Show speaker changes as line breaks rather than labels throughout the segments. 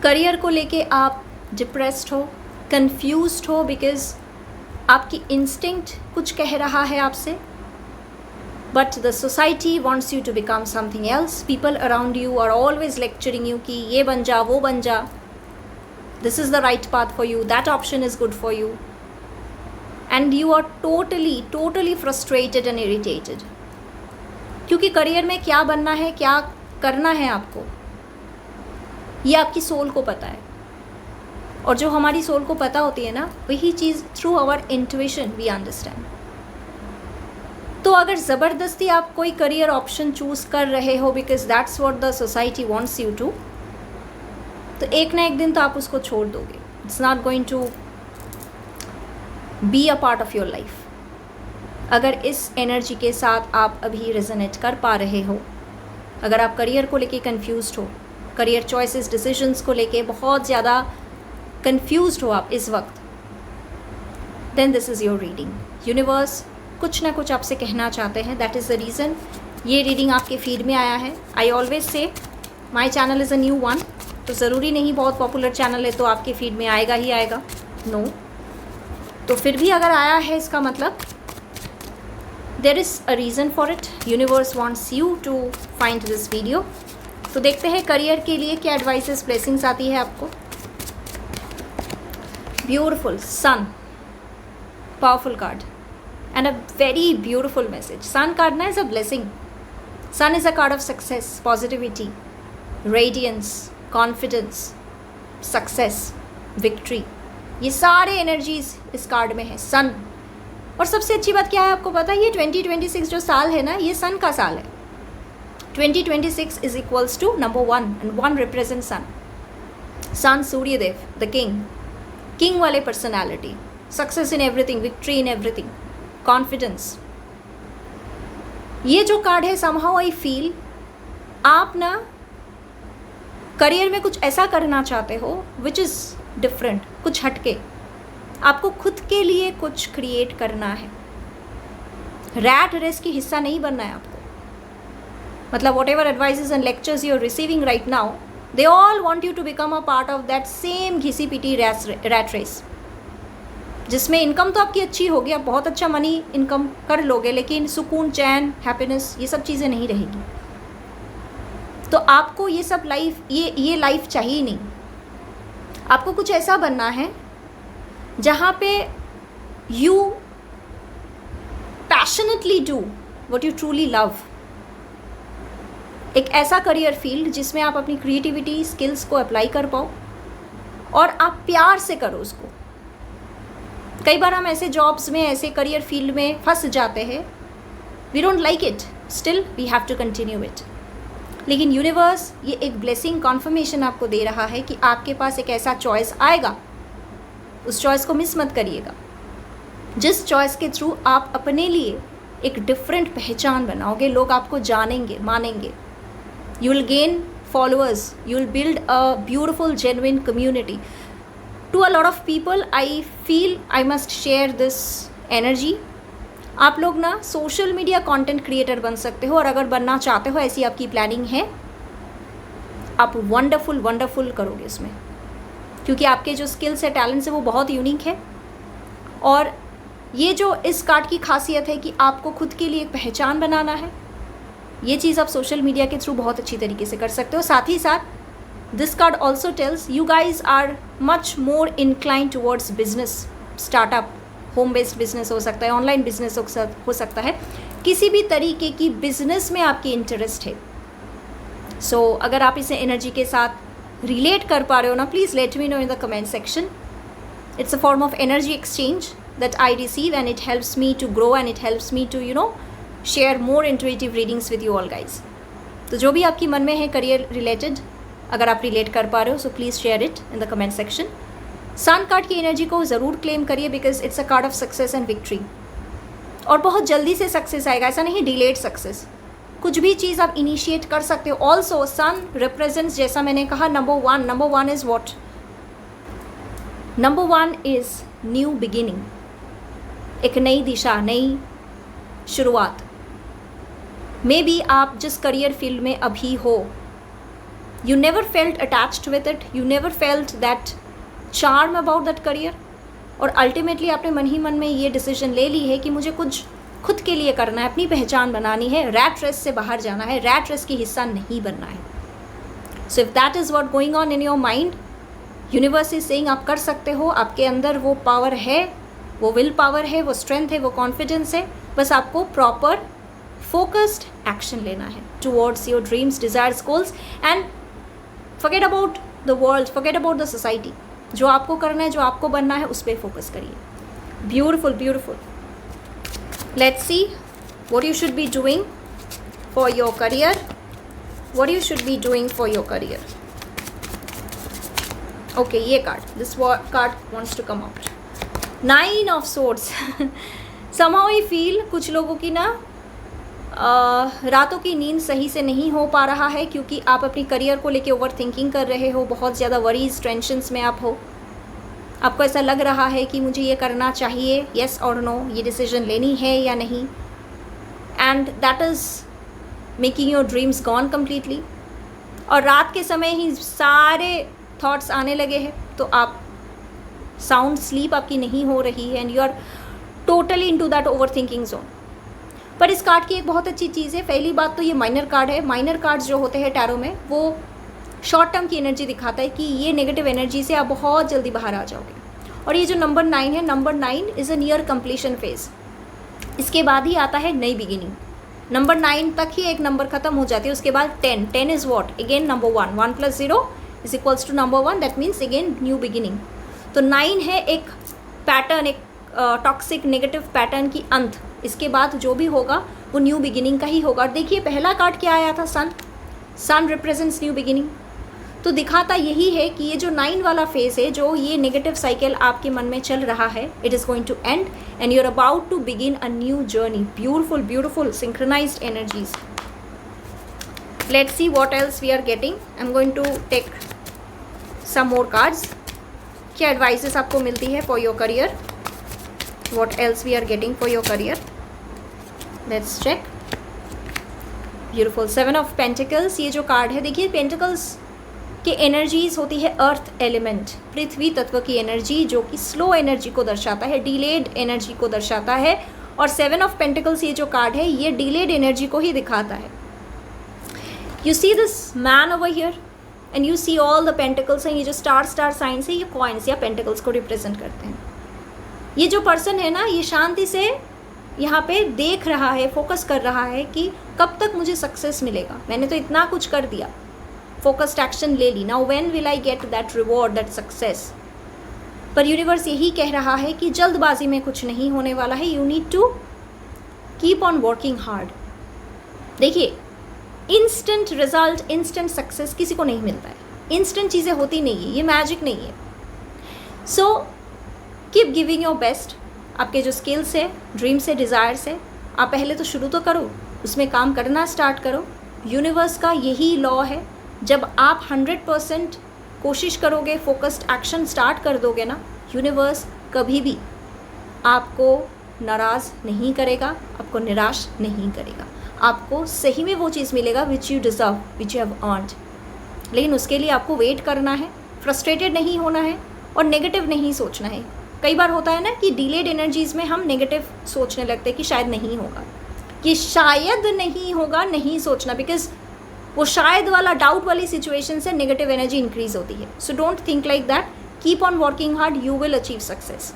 Career को लेके आप डिप्रेस्ड हो, कंफ्यूज्ड हो बिकॉज आपकी इंस्टिंक्ट कुछ कह रहा है आपसे, but the society wants you to become something else. People around you are always lecturing you कि ये बन जा, वो बन जा, this is the right path for you, that option is good for you, and you are totally frustrated and irritated. क्योंकि career में क्या बनना है, क्या करना है आपको, ये आपकी सोल को पता है. और जो हमारी सोल को पता होती है ना, वही चीज़ through our intuition we understand. तो अगर ज़बरदस्ती आप कोई करियर ऑप्शन चूज़ कर रहे हो because that's what the society wants you to, तो एक ना एक दिन तो आप उसको छोड़ दोगे. It's not going to be a part of your life. अगर इस एनर्जी के साथ आप अभी रेजोनेट कर पा रहे हो, अगर आप करियर को लेके कंफ्यूज्ड हो, करियर चॉइसेस डिसीजंस को लेके बहुत ज़्यादा कंफ्यूज्ड हो आप इस वक्त, then this is your reading. Universe कुछ ना कुछ आपसे कहना चाहते हैं. दैट इज़ द रीज़न ये रीडिंग आपके फीड में आया है. I always say my channel is a new one, तो ज़रूरी नहीं बहुत पॉपुलर चैनल है तो आपके फीड में आएगा ही आएगा. नो. तो फिर भी अगर आया है इसका मतलब there is a reason for it. Universe wants you to find this video. तो देखते हैं करियर के लिए क्या एडवाइसेस, ब्लेसिंग्स आती है आपको. Beautiful sun, powerful card and a very beautiful message. Sun card ना is a blessing. Sun is a card of success, positivity, radiance, confidence, success, victory. ये सारे एनर्जीज इस कार्ड में है. सन. और सबसे अच्छी बात क्या है आपको पता है, ये 2026 जो साल है ना, ये सन का साल है. 2026 is equals to number 1 and 1 represent sun. Sun Suryadev, the king, king वाले personality, success in everything, victory in everything, confidence. ये जो कार्ड है समहाउ आई फील आप ना करियर में कुछ ऐसा करना चाहते हो विच इज़ डिफरेंट, कुछ हटके. आपको खुद के लिए कुछ क्रिएट करना है. रैट रेस की हिस्सा नहीं बनना है आपको. मतलब whatever advises and lectures you are receiving right now, they all want you to become a part of that same घिसी पिटी रैट रेस, जिसमें इनकम तो आपकी अच्छी होगी, आप बहुत अच्छा मनी इनकम कर लोगे, लेकिन सुकून, चैन, हैप्पीनेस, ये सब चीज़ें नहीं रहेगी. तो आपको ये सब लाइफ, ये लाइफ चाहिए नहीं. आपको कुछ ऐसा बनना है जहाँ पे you passionately do what you truly love. एक ऐसा करियर फील्ड जिसमें आप अपनी क्रिएटिविटी, स्किल्स को अप्लाई कर पाओ और आप प्यार से करो उसको. कई बार हम ऐसे जॉब्स में, ऐसे करियर फील्ड में फंस जाते हैं, we don't like it, still we have to continue it. लेकिन यूनिवर्स ये एक ब्लेसिंग कॉन्फर्मेशन आपको दे रहा है कि आपके पास एक ऐसा चॉइस आएगा, उस चॉइस को मिस मत करिएगा, जिस चॉइस के थ्रू आप अपने लिए एक डिफरेंट पहचान बनाओगे. लोग आपको जानेंगे, मानेंगे. You will gain followers, you will build a beautiful genuine community. To a lot of people I feel I must share this energy. आप लोग ना सोशल मीडिया कंटेंट क्रिएटर बन सकते हो, और अगर बनना चाहते हो, ऐसी आपकी प्लानिंग है, आप वंडरफुल करोगे इसमें, क्योंकि आपके जो स्किल्स है, टैलेंट्स है, वो बहुत यूनिक है. और ये जो इस कार्ड की खासियत है कि आपको खुद के लिए एक पहचान बनाना है, ये चीज़ आप सोशल मीडिया के थ्रू बहुत अच्छी तरीके से कर सकते हो. साथ ही साथ this card also tells you guys are much more incline towards business, startup, home based business हो सकता है, ऑनलाइन बिजनेस हो सकता है, किसी भी तरीके की बिजनेस में आपकी इंटरेस्ट है. सो अगर आप इसे एनर्जी के साथ रिलेट कर पा रहे हो ना, please let me know in the comment section. It's a form of energy exchange that I receive, and it helps me to grow and it helps me to share more intuitive readings with you all guys. तो जो भी आपकी मन में है career related, अगर आप relate कर पा रहे हो, so please share it in the comment section. Sun card की एनर्जी को ज़रूर क्लेम करिए because it's a card of success and victory. और बहुत जल्दी से सक्सेस आएगा, ऐसा नहीं डिलेड सक्सेस. कुछ भी चीज़ आप इनिशिएट कर सकते हो. ऑल्सो सन रिप्रेजेंट्स, जैसा मैंने कहा, number one is what? Number 1 is new beginning, एक नई दिशा, नई शुरुआत. मे बी आप जिस करियर फील्ड में अभी हो, You never felt attached with it, you never felt that charm about that career, और अल्टीमेटली आपने मन ही मन में ये डिसीजन ले ली है कि मुझे कुछ खुद के लिए करना है, अपनी पहचान बनानी है, रैट रेस से बाहर जाना है, रैट रेस की हिस्सा नहीं बनना है. So if that is what going on in your mind, universe is saying आप कर सकते हो, आपके अंदर वो पावर है, वो विल पावर है, वो स्ट्रेंथ है, वो कॉन्फिडेंस है, बस आपको प्रॉपर फोकस्ड एक्शन लेना है towards your dreams, desires, goals, and forget about the world, forget about the society. जो आपको करना है, जो आपको बनना है, उस पर फोकस करिए. Beautiful, beautiful. Let's see what you should be doing for your career. What you should be doing for your career. Okay, ये card, this card wants to come out. 9 of Swords. Somehow I feel कुछ लोगों की ना रातों की नींद सही से नहीं हो पा रहा है, क्योंकि आप अपनी करियर को लेके ओवर थिंकिंग कर रहे हो, बहुत ज़्यादा वरीज, टेंशन्स में आप हो. आपको ऐसा लग रहा है कि मुझे ये करना चाहिए, येस और नो, ये डिसीजन लेनी है या नहीं, and that is making your dreams gone completely. और रात के समय ही सारे थॉट्स आने लगे हैं, तो आप साउंड स्लीप आपकी नहीं हो रही है, and you are totally into that over thinking zone. पर इस कार्ड की एक बहुत अच्छी चीज़ है. पहली बात तो ये माइनर कार्ड है. माइनर कार्ड्स जो होते हैं टैरो में, वो शॉर्ट टर्म की एनर्जी दिखाता है कि ये नेगेटिव एनर्जी से आप बहुत जल्दी बाहर आ जाओगे. और ये जो नंबर 9 है, number 9 is a near completion phase. इसके बाद ही आता है नई बिगिनिंग. नंबर 9 तक ही एक नंबर खत्म हो जाती है. उसके बाद 10 is what, again number 1. 1 + 0 is equals to number 1. That means again new beginning. तो 9 है एक पैटर्न, एक टॉक्सिक नेगेटिव पैटर्न की अंत. इसके बाद जो भी होगा वो न्यू बिगिनिंग का ही होगा. और देखिए पहला कार्ड क्या आया था, सन. सन रिप्रेजेंट्स न्यू बिगिनिंग. तो दिखाता यही है कि ये जो 9 वाला फेज है, जो ये नेगेटिव साइकिल आपके मन में चल रहा है, it is going to end and you are about to begin a new journey. Beautiful, beautiful synchronized energies. Let's see what else we are getting. I am going to take some more cards. क्या advices आपको मिलती है for your career? What else we are getting for your career? Let's check. Beautiful. 7 of pentacles ये जो card है, देखिए pentacles की energies होती है अर्थ एलिमेंट, पृथ्वी तत्व की एनर्जी, जो कि स्लो एनर्जी को दर्शाता है, डिलेड एनर्जी को दर्शाता है. और 7 ऑफ पेंटिकल्स ये जो कार्ड है, ये डिलेड एनर्जी को ही दिखाता है. You see this man over here and you see all the pentacles हैं. ये जो स्टार साइंस है, ये कॉइन्स या पेंटिकल्स को रिप्रेजेंट करते हैं. ये जो पर्सन है ना, ये शांति से यहाँ पे देख रहा है, फोकस कर रहा है कि कब तक मुझे सक्सेस मिलेगा. मैंने तो इतना कुछ कर दिया, फोकस्ड एक्शन ले ली. Now when will I get that reward, that success? पर यूनिवर्स यही कह रहा है कि जल्दबाजी में कुछ नहीं होने वाला है. You need to keep on working hard. देखिए इंस्टेंट रिजल्ट, इंस्टेंट सक्सेस किसी को नहीं मिलता है. इंस्टेंट चीज़ें होती नहीं है, ये मैजिक नहीं है. So keep giving your best. आपके जो स्किल्स है, ड्रीम्स है, डिज़ायर्स है, आप पहले तो शुरू तो करो, उसमें काम करना स्टार्ट करो. यूनिवर्स का यही लॉ है, जब आप 100% कोशिश करोगे, फोकस्ड एक्शन स्टार्ट कर दोगे ना, यूनिवर्स कभी भी आपको नाराज़ नहीं करेगा, आपको निराश नहीं करेगा. आपको सही में वो चीज़ मिलेगा which you deserve, which you have earned. लेकिन उसके लिए आपको वेट करना है, फ्रस्ट्रेटेड नहीं होना है और नेगेटिव नहीं सोचना है. कई बार होता है ना कि डिलेड एनर्जीज़ में हम नेगेटिव सोचने लगते हैं कि शायद नहीं होगा. ये शायद नहीं होगा नहीं सोचना, बिकॉज वो शायद वाला, डाउट वाली सिचुएशन से नेगेटिव एनर्जी इंक्रीज होती है. So don't think like that. Keep on working hard, you will achieve success.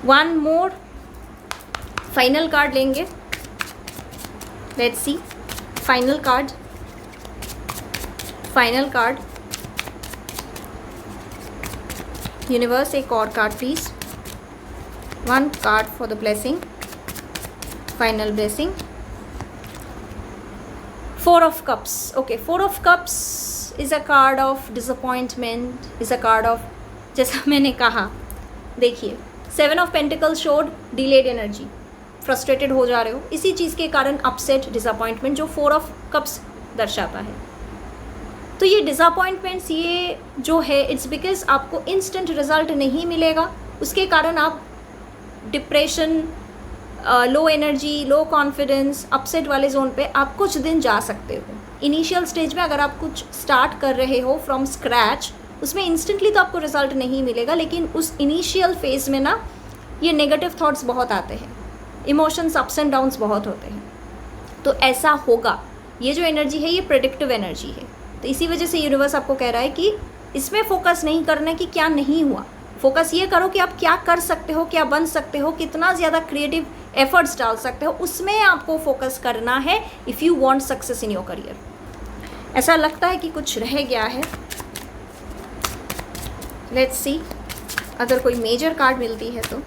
One more final card लेंगे. Let's see final card. Final card universe, एक और card please. One card for the blessing, final blessing. 4 of Cups. Okay, 4 of Cups is a card of disappointment, is a card of, जैसा मैंने कहा, देखिए 7 of Pentacles showed delayed energy, frustrated हो जा रहे हो इसी चीज़ के कारण, अपसेट, डिसअपॉइंटमेंट, जो 4 of Cups दर्शाता है. तो ये डिसअपॉइंटमेंट्स ये जो है, इट्स बिकॉज आपको इंस्टेंट रिजल्ट नहीं मिलेगा, उसके कारण आप depression, low energy, low confidence, upset वाले जोन पे आप कुछ दिन जा सकते हो. इनिशियल स्टेज में अगर आप कुछ स्टार्ट कर रहे हो फ्रॉम स्क्रैच, उसमें इंस्टेंटली तो आपको रिजल्ट नहीं मिलेगा, लेकिन उस इनिशियल फेज में ना ये नेगेटिव थॉट्स बहुत आते हैं, इमोशंस अप्स एंड डाउन्स बहुत होते हैं। तो ऐसा होगा, ये जो एनर्जी है ये प्रेडिक्टिव एनर्जी है। तो इसी वजह से यूनिवर्स आपको कह रहा है कि इसमें फोकस नहीं करना है कि क्या नहीं हुआ, फोकस ये करो कि आप क्या कर सकते हो, क्या बन सकते हो, कितना ज़्यादा क्रिएटिव एफर्ट्स डाल सकते हो, उसमें आपको फोकस करना है if you want success in your career. ऐसा लगता है कि कुछ रह गया है, लेट्स सी अगर कोई मेजर कार्ड मिलती है तो।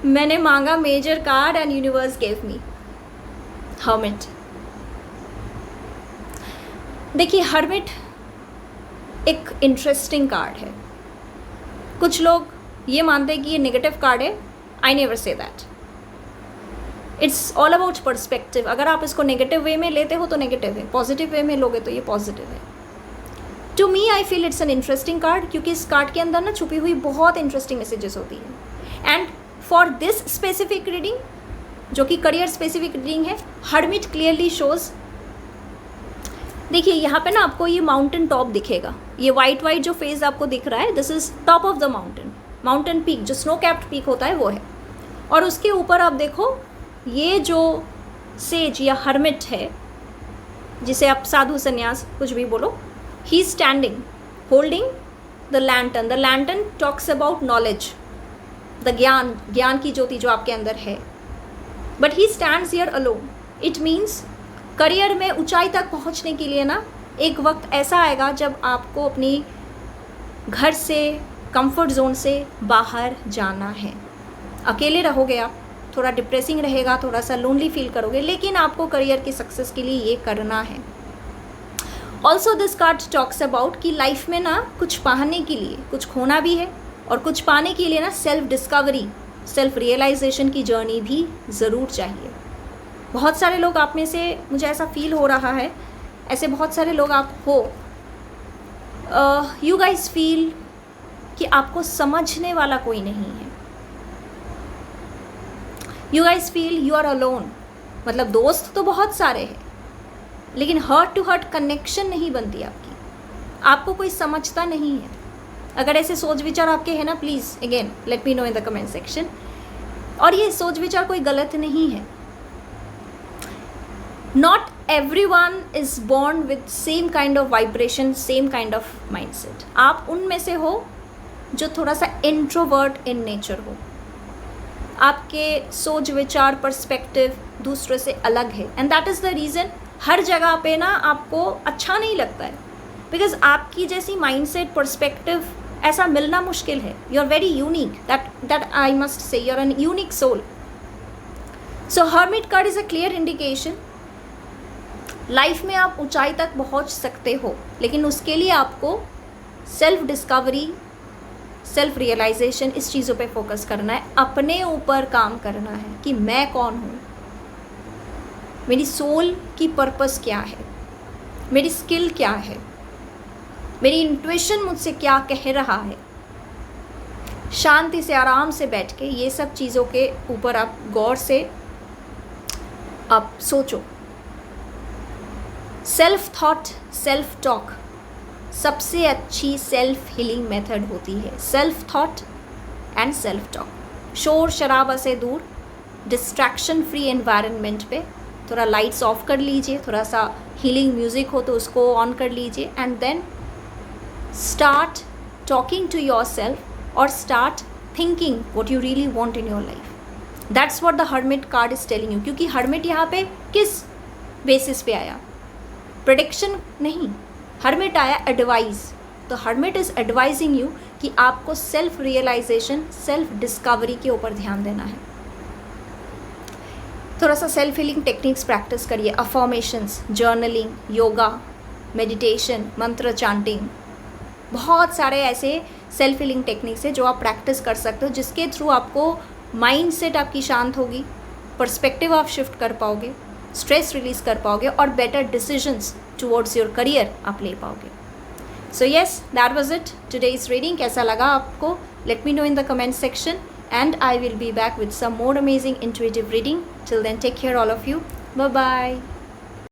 मैंने मांगा major card and universe gave me hermit. देखिए हर्मिट एक इंटरेस्टिंग कार्ड है। कुछ लोग ये मानते हैं कि ये नेगेटिव कार्ड है। I never say that. It's all about perspective. अगर आप इसको नेगेटिव वे में लेते हो तो नेगेटिव है, पॉजिटिव वे में लोगे तो ये पॉजिटिव है। To me I feel it's an interesting card, क्योंकि इस कार्ड के अंदर ना छुपी हुई बहुत इंटरेस्टिंग मैसेजेस होती है। And for this specific reading, जो कि करियर स्पेसिफिक रीडिंग है, हर्मिट क्लियरली शोज। देखिए यहाँ पे ना आपको ये माउंटेन टॉप दिखेगा, ये वाइट वाइट जो फेज आपको दिख रहा है, this is top of the mountain, mountain peak, जो स्नो कैप्ड पीक होता है वो है। और उसके ऊपर आप देखो ये जो सेज या हर्मिट है, जिसे आप साधु संन्यास कुछ भी बोलो, he is standing holding the lantern. The lantern talks about knowledge, the ज्ञान, ज्ञान की ज्योति जो आपके अंदर है। But he stands here alone. It means career में ऊंचाई तक पहुंचने के लिए ना एक वक्त ऐसा आएगा जब आपको अपनी घर से, कंफर्ट जोन से बाहर जाना है। अकेले रहोगे आप, थोड़ा डिप्रेसिंग रहेगा, थोड़ा सा लोनली फील करोगे, लेकिन आपको करियर की सक्सेस के लिए ये करना है। Also this card talks about कि लाइफ में ना कुछ पाने के लिए कुछ खोना भी है, और कुछ पाने के लिए ना सेल्फ डिस्कवरी, सेल्फ रियलाइजेशन की जर्नी भी ज़रूर चाहिए। बहुत सारे लोग आप में से, मुझे ऐसा फील हो रहा है, ऐसे बहुत सारे लोग आप हो, यू गाइज फील कि आपको समझने वाला कोई नहीं है। You guys feel you are alone. मतलब दोस्त तो बहुत सारे हैं, लेकिन हार्ट टू हार्ट कनेक्शन नहीं बनती आपकी, आपको कोई समझता नहीं है। अगर ऐसे सोच विचार आपके हैं ना, please again let me know in the comment section. और ये सोच विचार कोई गलत नहीं है। Not everyone is born with same kind of vibration, same kind of mindset. आप उनमें से हो जो थोड़ा सा इंट्रोवर्ट इन नेचर हो, आपके सोच विचार पर्सपेक्टिव दूसरे से अलग है, and that is the reason हर जगह पे ना आपको अच्छा नहीं लगता है, बिकॉज आपकी जैसी माइंडसेट पर्सपेक्टिव ऐसा मिलना मुश्किल है। You are very unique, that I must say, you are an unique soul. So hermit card is a clear indication. Life में आप ऊंचाई तक पहुंच सकते हो, लेकिन उसके लिए आपको सेल्फ डिस्कवरी, सेल्फ रियलाइजेशन, इस चीज़ों पे फोकस करना है, अपने ऊपर काम करना है कि मैं कौन हूँ, मेरी सोल की पर्पस क्या है, मेरी स्किल क्या है, मेरी इंट्यूशन मुझसे क्या कह रहा है। शांति से आराम से बैठ के ये सब चीज़ों के ऊपर आप गौर से आप सोचो। सेल्फ थॉट, सेल्फ टॉक सबसे अच्छी सेल्फ हीलिंग मेथड होती है। Self thought and self talk. शोर शराबा से दूर, डिस्ट्रैक्शन फ्री एनवायरनमेंट पे थोड़ा लाइट्स ऑफ कर लीजिए, थोड़ा सा हीलिंग म्यूज़िक हो तो उसको ऑन कर लीजिए, and then start talking to yourself और start thinking what you really want in your life. That's what the hermit card is telling you. क्योंकि हर्मिट यहाँ पे किस बेसिस पे आया? प्रेडिक्शन नहीं, हर्मिट आया एडवाइस। तो हर्मिट इज़ एडवाइजिंग यू कि आपको सेल्फ रियलाइजेशन, सेल्फ डिस्कवरी के ऊपर ध्यान देना है। थोड़ा सा सेल्फ हीलिंग टेक्निक्स प्रैक्टिस करिए, अफर्मेशंस, जर्नलिंग, योगा, मेडिटेशन, मंत्र चांटिंग, बहुत सारे ऐसे सेल्फ हीलिंग टेक्निक्स है जो आप प्रैक्टिस कर सकते हो, जिसके थ्रू आपको माइंड सेट आपकी शांत होगी, पर्सपेक्टिव आप शिफ्ट कर पाओगे, स्ट्रेस रिलीज कर पाओगे और better decisions towards your career आप ले पाओगे। So yes, that was it today's reading. कैसा लगा आपको? Let me know in the comment section, and I will be back with some more amazing intuitive reading. Till then, take care all of you. Bye bye.